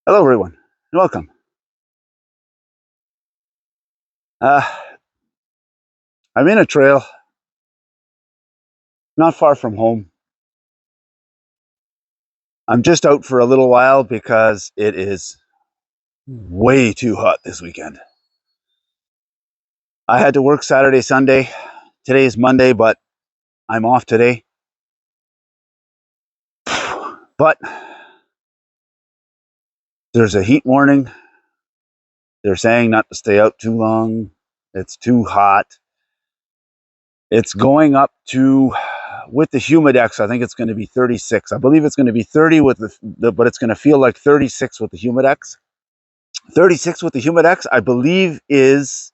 Hello, everyone, and welcome. Uh, I'm in a trail not far from home. I'm just out for a little while because it is way too hot this weekend. I had to work Saturday, Sunday. Today is Monday, but I'm off today. But there's a heat warning. They're saying not to stay out too long. It's too hot. It's going up to, with the humidex, I think it's going to be 36. I believe it's going to be 30 with but it's going to feel like 36 with the humidex. 36 with the humidex, I believe, is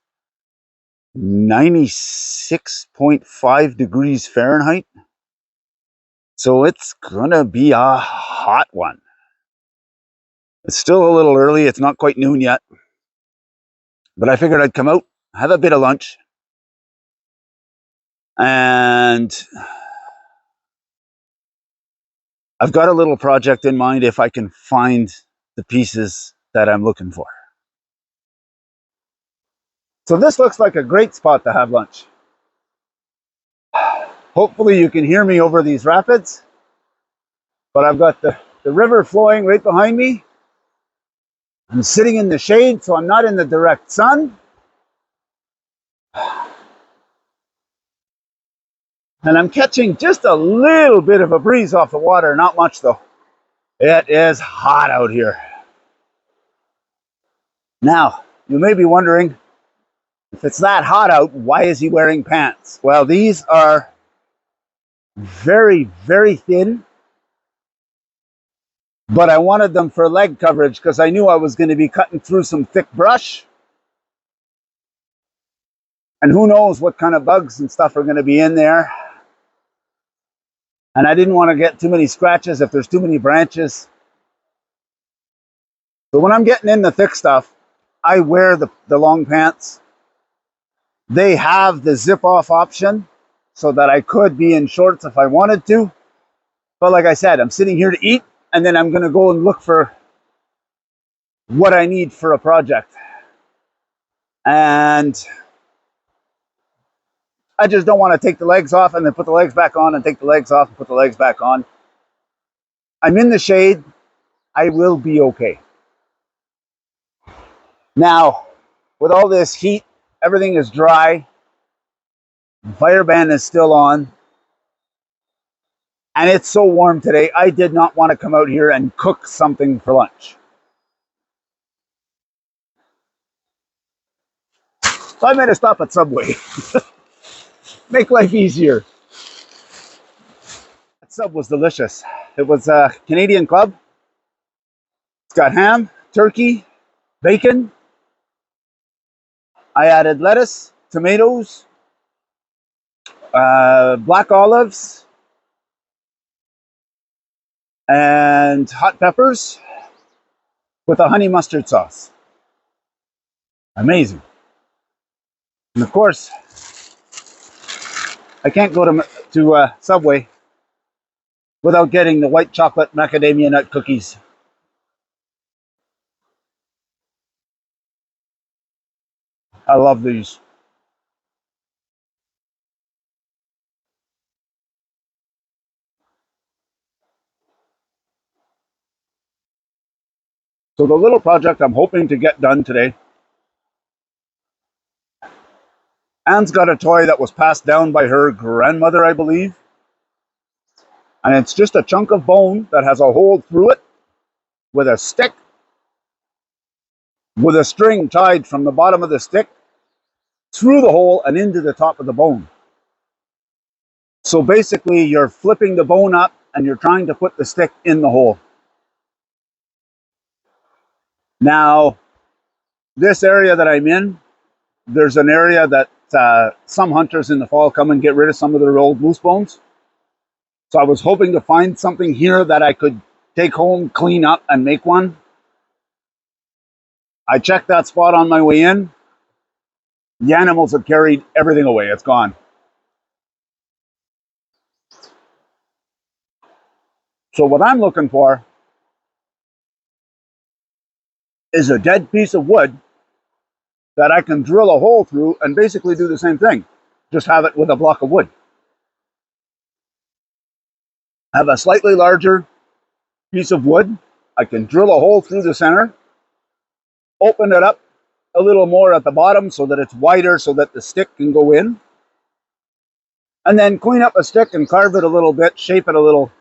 96.5 degrees Fahrenheit. So it's gonna be a hot one. It's still a little early. It's not quite noon yet. But I figured I'd come out, have a bit of lunch, and I've got a little project in mind if I can find the pieces that I'm looking for. So this looks like a great spot to have lunch. Hopefully you can hear me over these rapids, but I've got the river flowing right behind me. I'm sitting in the shade, so I'm not in the direct sun. And I'm catching just a little bit of a breeze off the water, not much though. It is hot out here. Now, you may be wondering, if it's that hot out, why is he wearing pants? Well, these are very, very thin, but I wanted them for leg coverage because I knew I was going to be cutting through some thick brush. And who knows what kind of bugs and stuff are going to be in there. And I didn't want to get too many scratches if there's too many branches. So when I'm getting in the thick stuff, I wear the long pants. They have the zip off option so that I could be in shorts if I wanted to. But like I said, I'm sitting here to eat, and then I'm going to go and look for what I need for a project. And I just don't want to take the legs off and then put the legs back on and take the legs off and put the legs back on. I'm in the shade. I will be okay. Now, with all this heat, everything is dry. Fire ban is still on. And it's so warm today, I did not want to come out here and cook something for lunch. So I made a stop at Subway. Make life easier. That sub was delicious. It was a Canadian club. It's got ham, turkey, bacon. I added lettuce, tomatoes, black olives, and hot peppers with a honey mustard sauce. Amazing. And of course, I can't go to Subway without getting the white chocolate macadamia nut cookies. I love these. So the little project I'm hoping to get done today, Anne's got a toy that was passed down by her grandmother, I believe. And it's just a chunk of bone that has a hole through it with a stick, with a string tied from the bottom of the stick through the hole and into the top of the bone. So basically, you're flipping the bone up and you're trying to put the stick in the hole. Now, this area that I'm in, there's an area that some hunters in the fall come and get rid of some of their old moose bones. So I was hoping to find something here that I could take home, clean up, and make one. I checked that spot on my way in. The animals have carried everything away. It's gone. So what I'm looking for is a dead piece of wood that I can drill a hole through and basically do the same thing. Just have it with a block of wood. I have a slightly larger piece of wood. I can drill a hole through the center, open it up a little more at the bottom so that it's wider so that the stick can go in, and then clean up a stick and carve it a little bit, shape it a little,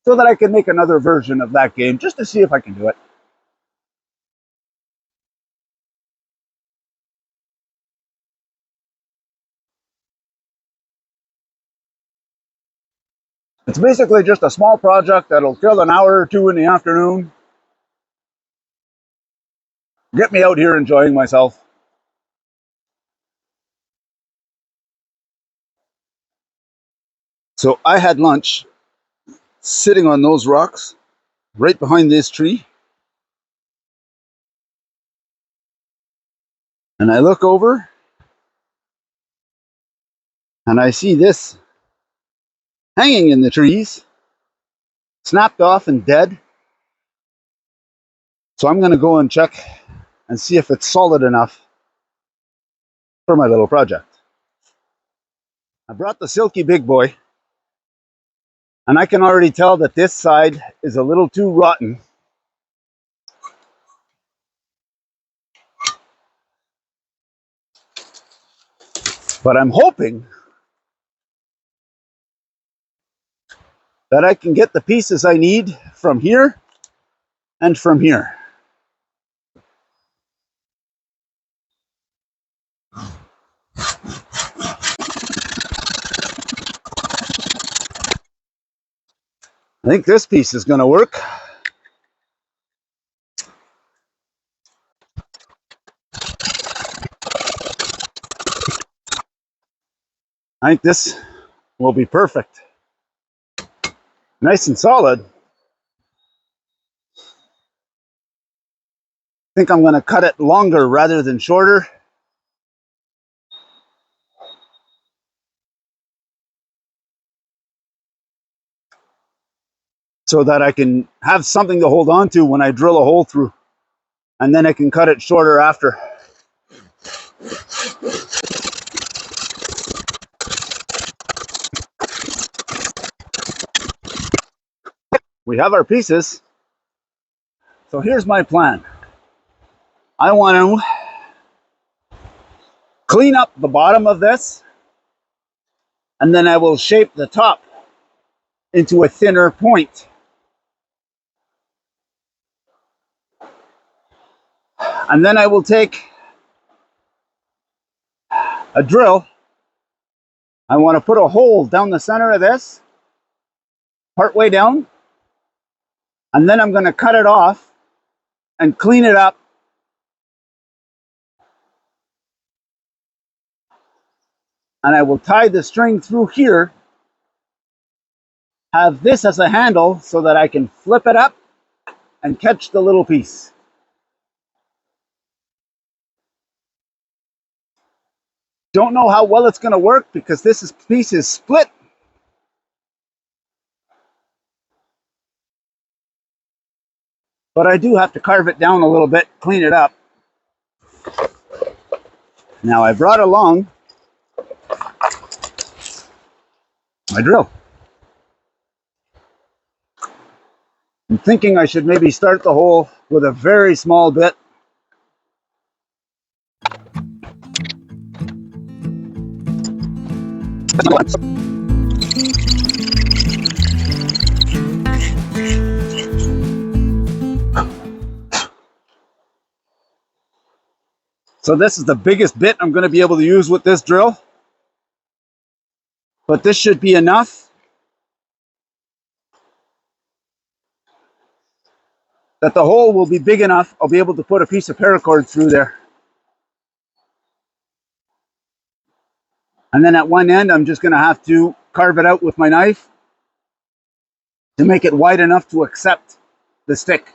so that I can make another version of that game just to see if I can do it. It's basically just a small project that'll kill an hour or two in the afternoon, get me out here enjoying myself. So I had lunch sitting on those rocks right behind this tree. And I look over and I see this hanging in the trees, snapped off and dead. So I'm going to go and check and see if it's solid enough for my little project. I brought the Silky big boy, and I can already tell that this side is a little too rotten. But I'm hoping that I can get the pieces I need from here and from here. I think this piece is going to work. I think this will be perfect. Nice and solid. I think I'm going to cut it longer rather than shorter. So that I can have something to hold on to when I drill a hole through. And then I can cut it shorter after. We have our pieces. So here's my plan. I want to clean up the bottom of this, and then I will shape the top into a thinner point. And then I will take a drill. I want to put a hole down the center of this, part way down, and then I'm going to cut it off and clean it up. And I will tie the string through here, have this as a handle so that I can flip it up and catch the little piece. Don't know how well it's going to work because this piece is split. But I do have to carve it down a little bit, clean it up. Now I brought along my drill. I'm thinking I should maybe start the hole with a very small bit. So this is the biggest bit I'm going to be able to use with this drill. But this should be enough that the hole will be big enough. I'll be able to put a piece of paracord through there. And then at one end, I'm just going to have to carve it out with my knife to make it wide enough to accept the stick.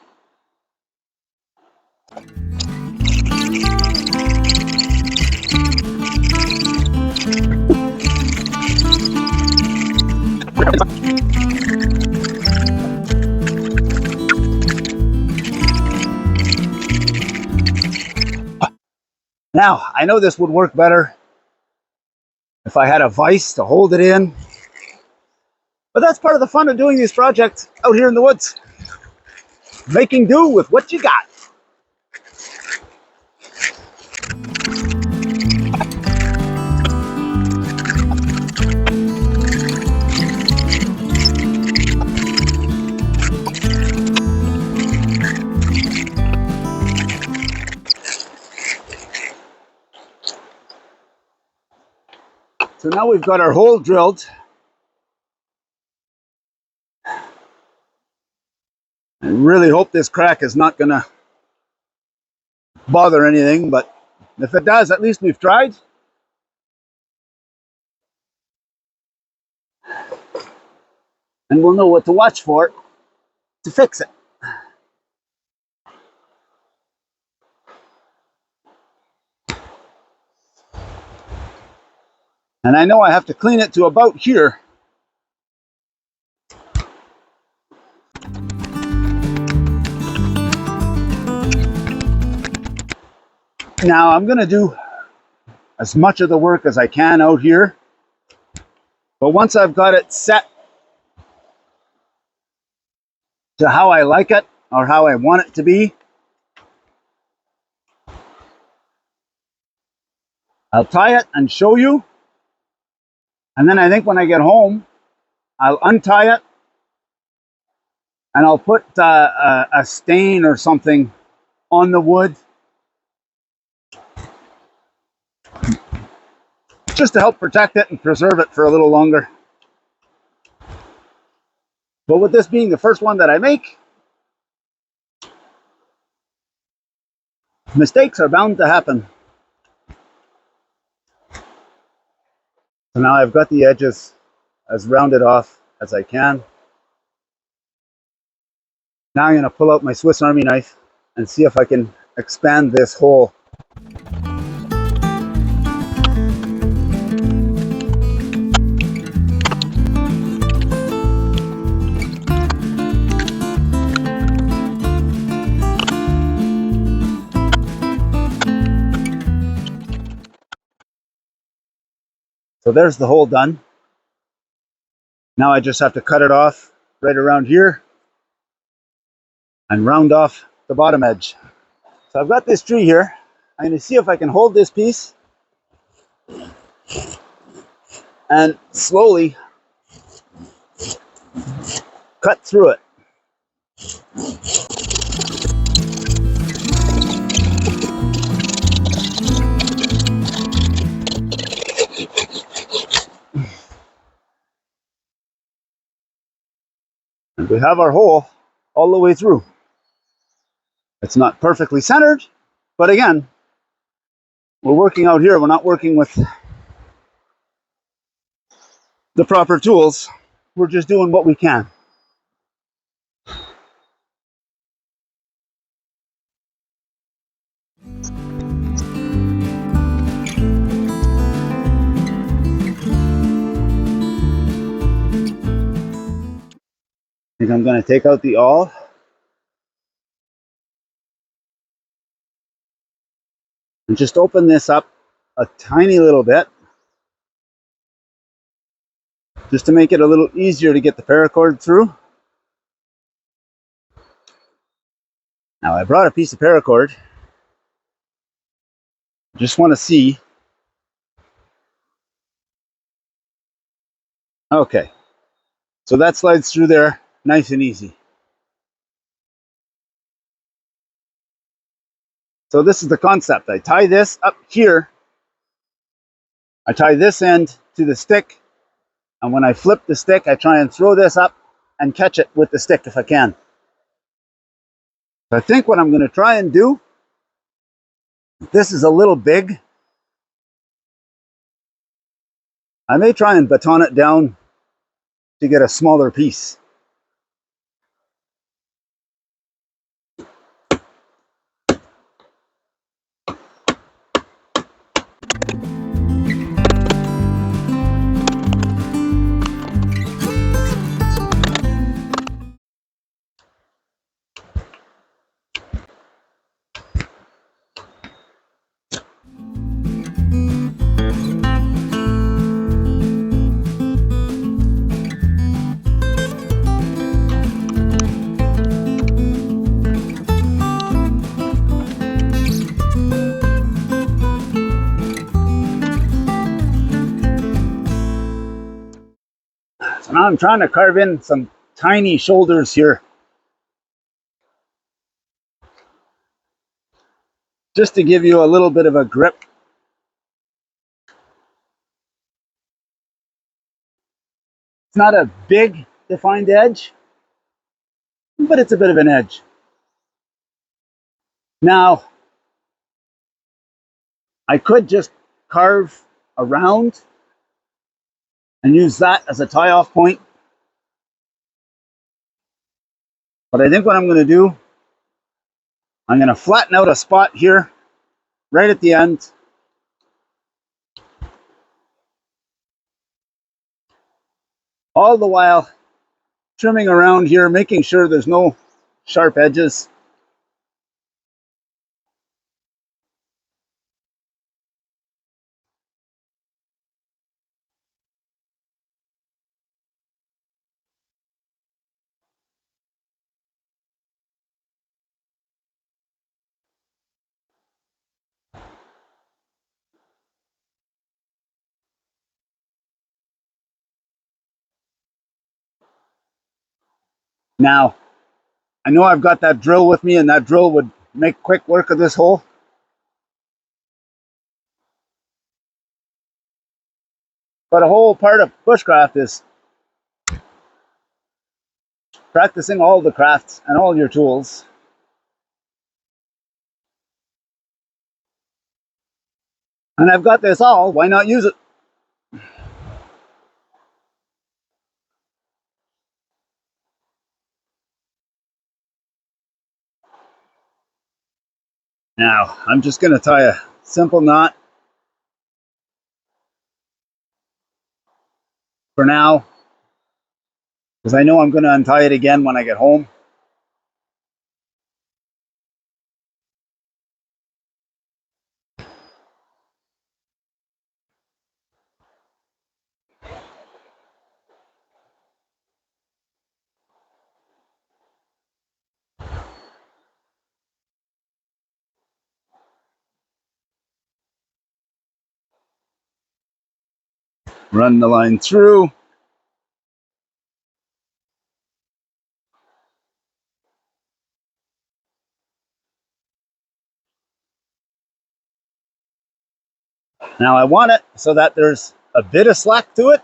Now, I know this would work better if I had a vise to hold it in, but that's part of the fun of doing these projects out here in the woods. Making do with what you got. So now we've got our hole drilled. I really hope this crack is not going to bother anything, but if it does, at least we've tried. And we'll know what to watch for to fix it. And I know I have to clean it to about here. Now I'm going to do as much of the work as I can out here. But once I've got it set to how I like it or how I want it to be, I'll tie it and show you. And then I think when I get home, I'll untie it and I'll put a stain or something on the wood just to help protect it and preserve it for a little longer. But with this being the first one that I make, mistakes are bound to happen. So now I've got the edges as rounded off as I can. Now I'm going to pull out my Swiss Army knife and see if I can expand this hole. So there's the hole done. Now I just have to cut it off right around here and round off the bottom edge. So I've got this tree here. I'm going to see if I can hold this piece and slowly cut through it. And we have our hole all the way through. It's not perfectly centered, but again, we're working out here. We're not working with the proper tools. We're just doing what we can. I think I'm going to take out the awl. And just open this up a tiny little bit, just to make it a little easier to get the paracord through. Now I brought a piece of paracord. Just want to see. Okay, so that slides through there nice and easy. So this is the concept. I tie this up here. I tie this end to the stick. And when I flip the stick, I try and throw this up and catch it with the stick if I can. I think what I'm going to try and do, this is a little big. I may try and baton it down to get a smaller piece. Now I'm trying to carve in some tiny shoulders here, just to give you a little bit of a grip. It's not a big defined edge, but it's a bit of an edge. Now, I could just carve around and use that as a tie-off point. But I think what I'm going to do, I'm going to flatten out a spot here, right at the end. All the while trimming around here, making sure there's no sharp edges. Now, I know I've got that drill with me, and that drill would make quick work of this hole. But a whole part of bushcraft is practicing all the crafts and all your tools. And I've got this all, why not use it? Now, I'm just going to tie a simple knot for now, because I know I'm going to untie it again when I get home. Run the line through. Now I want it so that there's a bit of slack to it.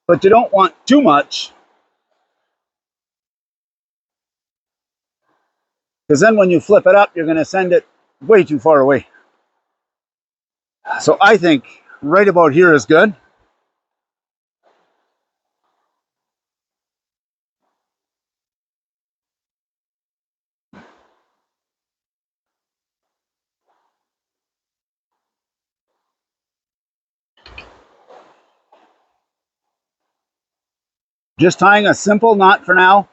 But you don't want too much, because then when you flip it up, you're going to send it way too far away. So I think right about here is good. Just tying a simple knot for now.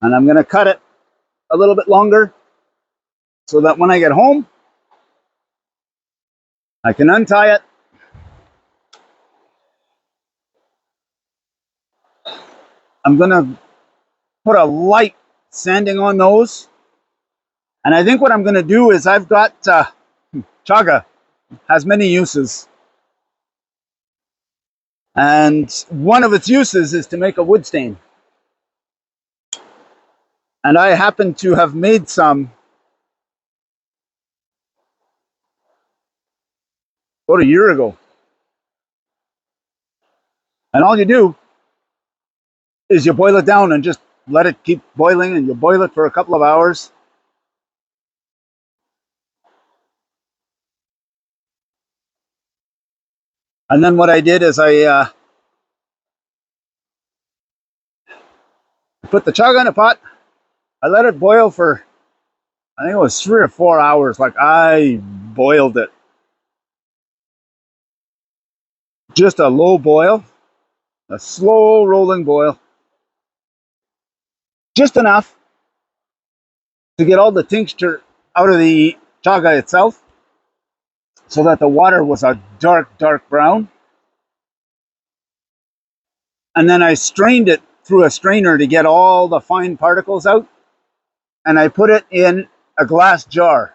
And I'm going to cut it a little bit longer so that when I get home, I can untie it. I'm going to put a light sanding on those. And I think what I'm going to do is I've got chaga, has many uses. And one of its uses is to make a wood stain. And I happen to have made some about a year ago. And all you do is you boil it down and just let it keep boiling, and you boil it for a couple of hours. And then what I did is I put the chaga in a pot. I let it boil for, I think it was 3 or 4 hours. Like, I boiled it. Just a low boil, a slow rolling boil. Just enough to get all the tincture out of the chaga itself, so that the water was a dark, dark brown. And then I strained it through a strainer to get all the fine particles out. And I put it in a glass jar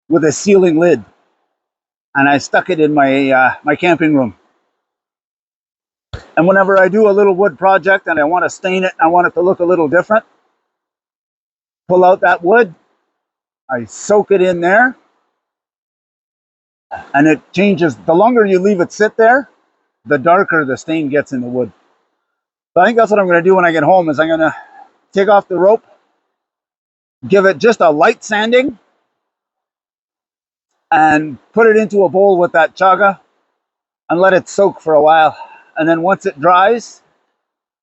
with a sealing lid. And I stuck it in my my camping room. And whenever I do a little wood project and I want to stain it, and I want it to look a little different, pull out that wood, I soak it in there, and it changes. The longer you leave it sit there, the darker the stain gets in the wood. So I think that's what I'm going to do when I get home, is I'm going to take off the rope, give it just a light sanding, and put it into a bowl with that chaga and let it soak for a while. And then once it dries,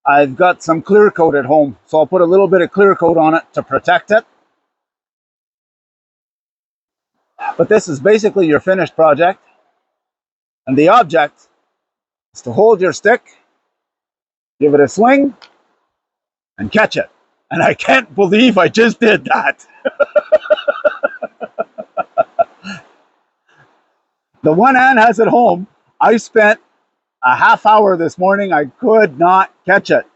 I've got some clear coat at home, so I'll put a little bit of clear coat on it to protect it. But this is basically your finished project. And the object is to hold your stick, give it a swing, and catch it. And I can't believe I just did that. The one Ann has at home, I spent a half hour this morning. I could not catch it.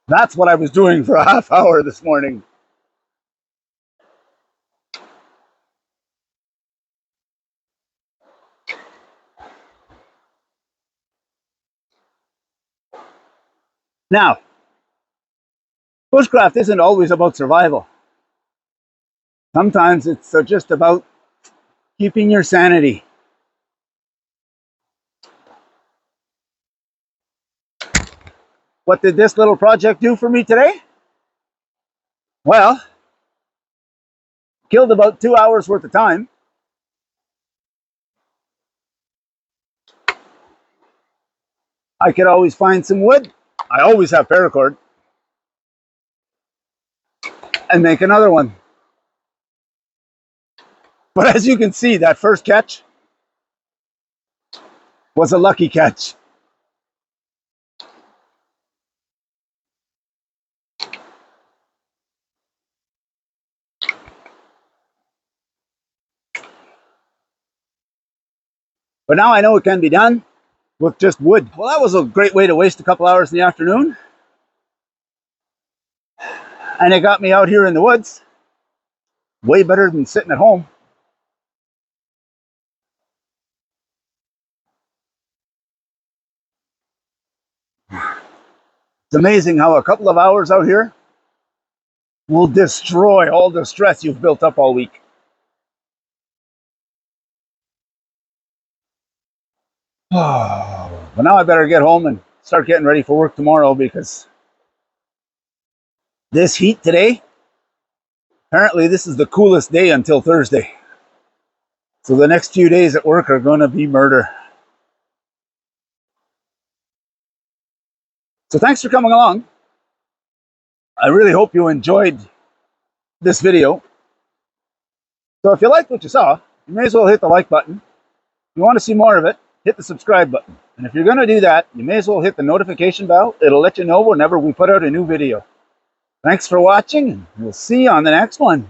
That's what I was doing for a half hour this morning. Now, bushcraft isn't always about survival. Sometimes it's just about keeping your sanity. What did this little project do for me today? Well, killed about 2 hours worth of time. I could always find some wood. I always have paracord. And make another one. But as you can see, that first catch was a lucky catch. But now I know it can be done with just wood. Well, that was a great way to waste a couple hours in the afternoon. And it got me out here in the woods. Way better than sitting at home. It's amazing how a couple of hours out here will destroy all the stress you've built up all week. But now I better get home and start getting ready for work tomorrow, because this heat today, apparently this is the coolest day until Thursday. So the next few days at work are going to be murder. So thanks for coming along. I really hope you enjoyed this video. So if you liked what you saw, you may as well hit the like button. If you want to see more of it, hit the subscribe button. And if you're going to do that, you may as well hit the notification bell. It'll let you know whenever we put out a new video. Thanks for watching, and we'll see you on the next one.